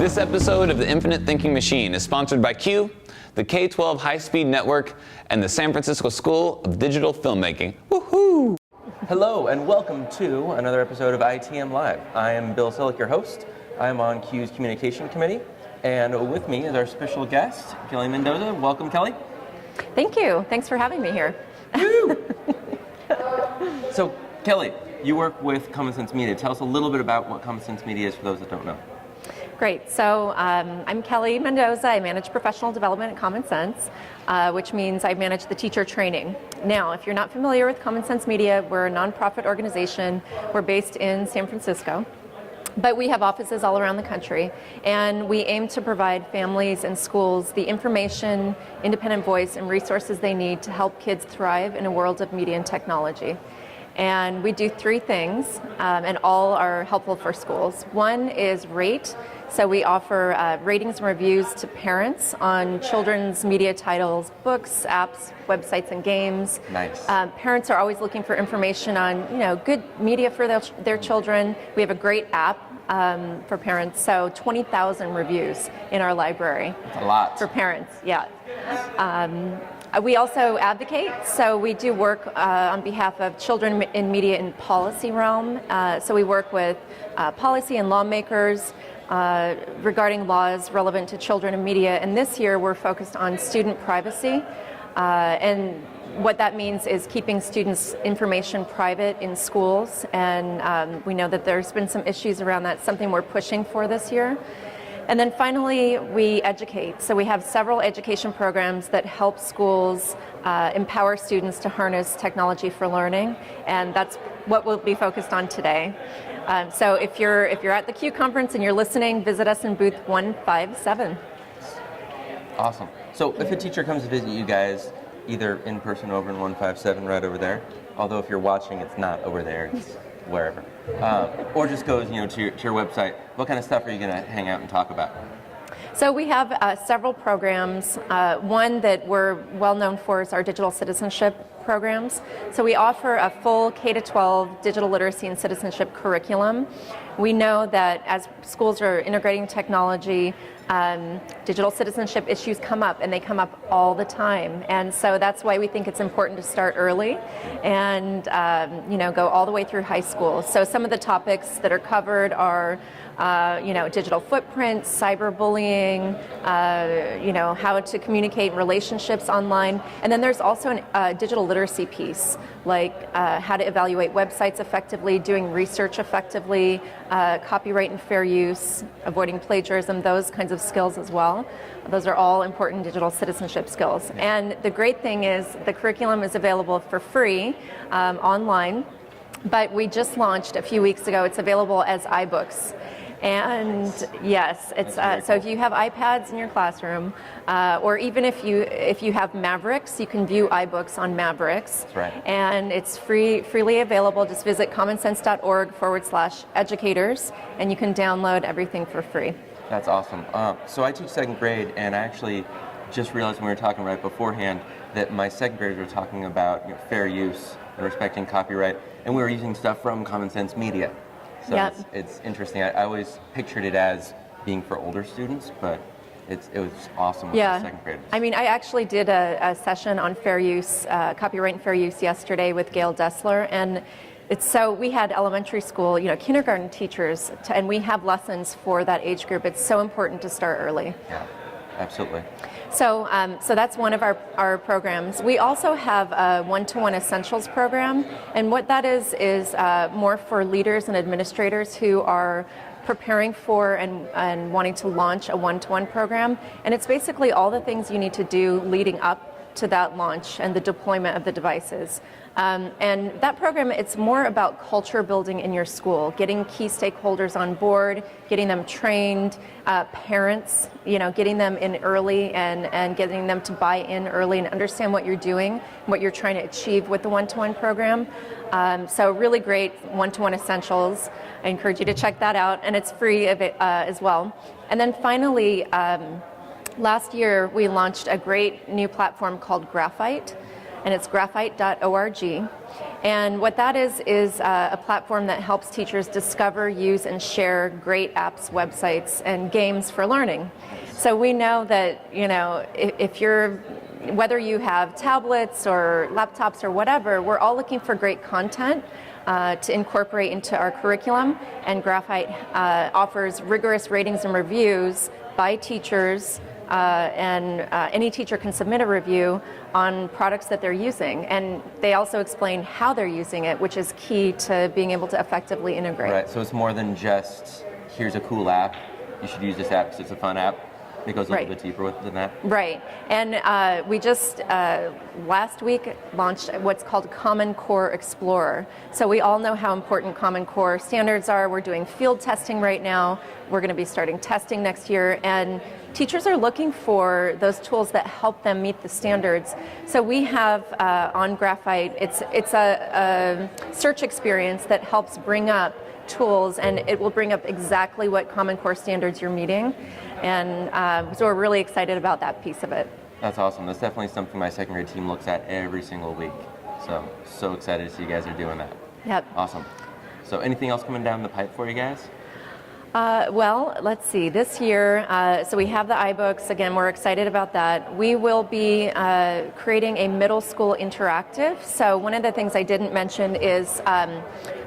This episode of the Infinite Thinking Machine is sponsored by Q, the K-12 High-Speed Network, and the San Francisco School of Digital Filmmaking. Woohoo! Hello and welcome to another episode of ITM Live. I am Bill Selak, your host. I am on Q's Communication Committee, and with me is our special guest, Kelly Mendoza. Welcome, Kelly. Thank you. Thanks for having me here. So, Kelly, you work with Common Sense Media. Tell us a little bit about what Common Sense Media is for those that don't know. Great. So I'm Kelly Mendoza. I manage professional development at Common Sense, which means I manage the teacher training. Now, if you're not familiar with Common Sense Media, we're a nonprofit organization. We're based in San Francisco, but we have offices all around the country, and we aim to provide families and schools the information, independent voice, and resources they need to help kids thrive in a world of media and technology. And we do three things, and all are helpful for schools. One is rate. So we offer ratings and reviews to parents on children's media titles, books, apps, websites, and games. Nice. Parents are always looking for information on, good media for their children. We have a great app for parents. So 20,000 reviews in our library. That's a lot. For parents, yeah. We also advocate, so we do work on behalf of children in media and policy realm. So we work with policy and lawmakers regarding laws relevant to children in media. And this year we're focused on student privacy. And what that means is keeping students' information private in schools. And we know that there's been some issues around that, something we're pushing for this year. And then finally, we educate. So we have several education programs that help schools empower students to harness technology for learning, and that's what we'll be focused on today. So if you're at the Q conference and you're listening, visit us in booth 157. Awesome. So if a teacher comes to visit you guys, either in person over in 157 right over there, although if you're watching, it's not over there, it's wherever. Or just goes, to your website. What kind of stuff are you going to hang out and talk about? So we have several programs. One that we're well known for is our digital citizenship programs. So we offer a full K-12 digital literacy and citizenship curriculum. We know that as schools are integrating technology, digital citizenship issues come up, and they come up all the time. And so that's why we think it's important to start early and go all the way through high school. So some of the topics that are covered are digital footprint, cyberbullying, how to communicate relationships online. And then there's also a digital literacy piece, like how to evaluate websites effectively, doing research effectively, copyright and fair use, avoiding plagiarism, those kinds of skills as well. Those are all important digital citizenship skills. And the great thing is the curriculum is available for free online, but we just launched a few weeks ago. It's available as iBooks. And yes, it's so if you have iPads in your classroom, or even if you have Mavericks, you can view iBooks on Mavericks. That's right. And it's freely available. Just visit commonsense.org/educators, and you can download everything for free. That's awesome. So I teach second grade, and I actually just realized when we were talking right beforehand that my second graders were talking about fair use and respecting copyright, and we were using stuff from Common Sense Media. So yep. It's interesting. I always pictured it as being for older students, but it was awesome with the second graders. I mean, I actually did a session on fair use, copyright and fair use yesterday with Gail Dessler, and we had elementary school, kindergarten teachers, and we have lessons for that age group. It's so important to start early. Yeah, absolutely. So that's one of our programs. We also have a one-to-one essentials program, and what that is more for leaders and administrators who are preparing for and wanting to launch a one-to-one program. And it's basically all the things you need to do leading up to that launch and the deployment of the devices. And that program, it's more about culture building in your school, getting key stakeholders on board, getting them trained, parents, getting them in early and getting them to buy in early and understand what you're doing, what you're trying to achieve with the one-to-one program. So really great one-to-one essentials. I encourage you to check that out, and it's free as well. And then finally, last year we launched a great new platform called Graphite. and it's graphite.org. And what that is a platform that helps teachers discover, use, and share great apps, websites, and games for learning. So we know that, if you're, whether you have tablets or laptops or whatever, we're all looking for great content to incorporate into our curriculum, and Graphite offers rigorous ratings and reviews by teachers, and any teacher can submit a review on products that they're using, and they also explain how they're using it, which is key to being able to effectively integrate. Right, so it's more than just, here's a cool app, you should use this app because it's a fun app. It goes a little bit deeper than that. Right, and we just last week launched what's called Common Core Explorer. So we all know how important Common Core standards are. We're doing field testing right now. We're going to be starting testing next year, and teachers are looking for those tools that help them meet the standards. So we have on Graphite, it's a search experience that helps bring up tools, and it will bring up exactly what Common Core standards you're meeting. And so we're really excited about that piece of it. That's awesome. That's definitely something my second grade team looks at every single week. So excited to see you guys are doing that. Yep. Awesome. So anything else coming down the pipe for you guys? Well, let's see. This year, so we have the iBooks. Again, we're excited about that. We will be creating a middle school interactive. So one of the things I didn't mention is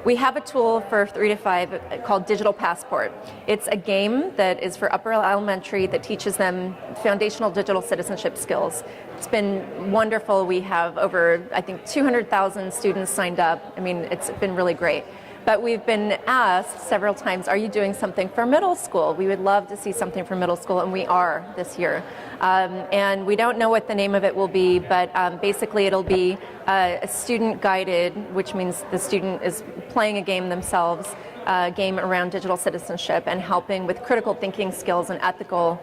we have a tool for 3 to 5 called Digital Passport. It's a game that is for upper elementary that teaches them foundational digital citizenship skills. It's been wonderful. We have over, I think, 200,000 students signed up. I mean, it's been really great. But we've been asked several times, are you doing something for middle school? We would love to see something for middle school, and we are this year. And we don't know what the name of it will be, but basically it'll be a student guided, which means the student is playing a game themselves, a game around digital citizenship and helping with critical thinking skills and ethical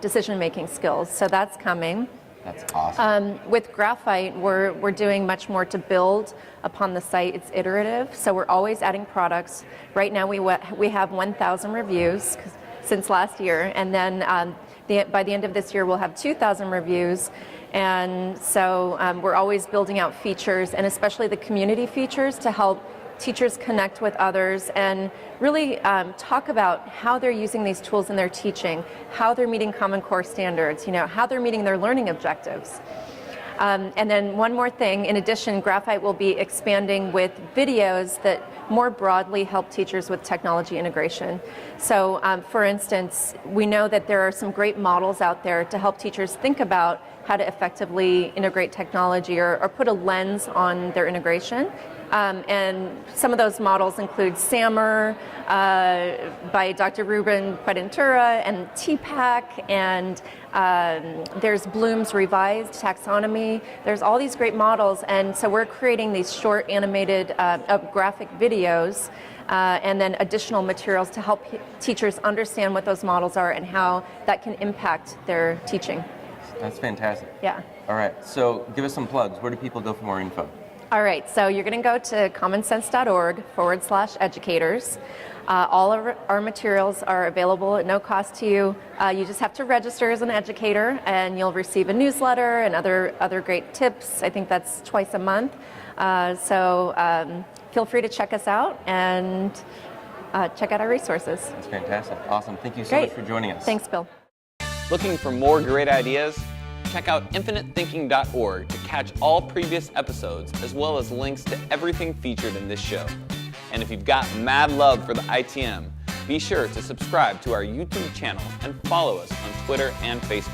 decision-making skills. So that's coming. That's awesome. With Graphite, we're doing much more to build upon the site. It's iterative, so we're always adding products. Right now we have 1,000 reviews since last year, and then by the end of this year we'll have 2,000 reviews. And so we're always building out features, and especially the community features, to help teachers connect with others and really talk about how they're using these tools in their teaching, how they're meeting Common Core standards, how they're meeting their learning objectives. And then one more thing, in addition, Graphite will be expanding with videos that more broadly help teachers with technology integration. So for instance, we know that there are some great models out there to help teachers think about how to effectively integrate technology or put a lens on their integration. And some of those models include SAMR by Dr. Ruben Quadentura and TPAC, and there's Bloom's Revised Taxonomy. There's all these great models, and so we're creating these short animated graphic videos and then additional materials to help teachers understand what those models are and how that can impact their teaching. That's fantastic. Yeah. All right, so give us some plugs. Where do people go for more info? All right, so you're going to go to commonsense.org/educators. All of our materials are available at no cost to you. You just have to register as an educator, and you'll receive a newsletter and other great tips. I think that's twice a month. So feel free to check us out and check out our resources. That's fantastic. Awesome. Thank you so much for joining us. Thanks, Bill. Looking for more great ideas? Check out infiniteThinking.org to catch all previous episodes, as well as links to everything featured in this show. And if you've got mad love for the ITM, be sure to subscribe to our YouTube channel and follow us on Twitter and Facebook.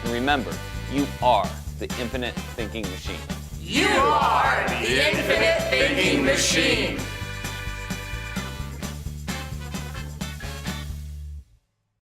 And remember, you are the Infinite Thinking Machine. You are the Infinite Thinking Machine.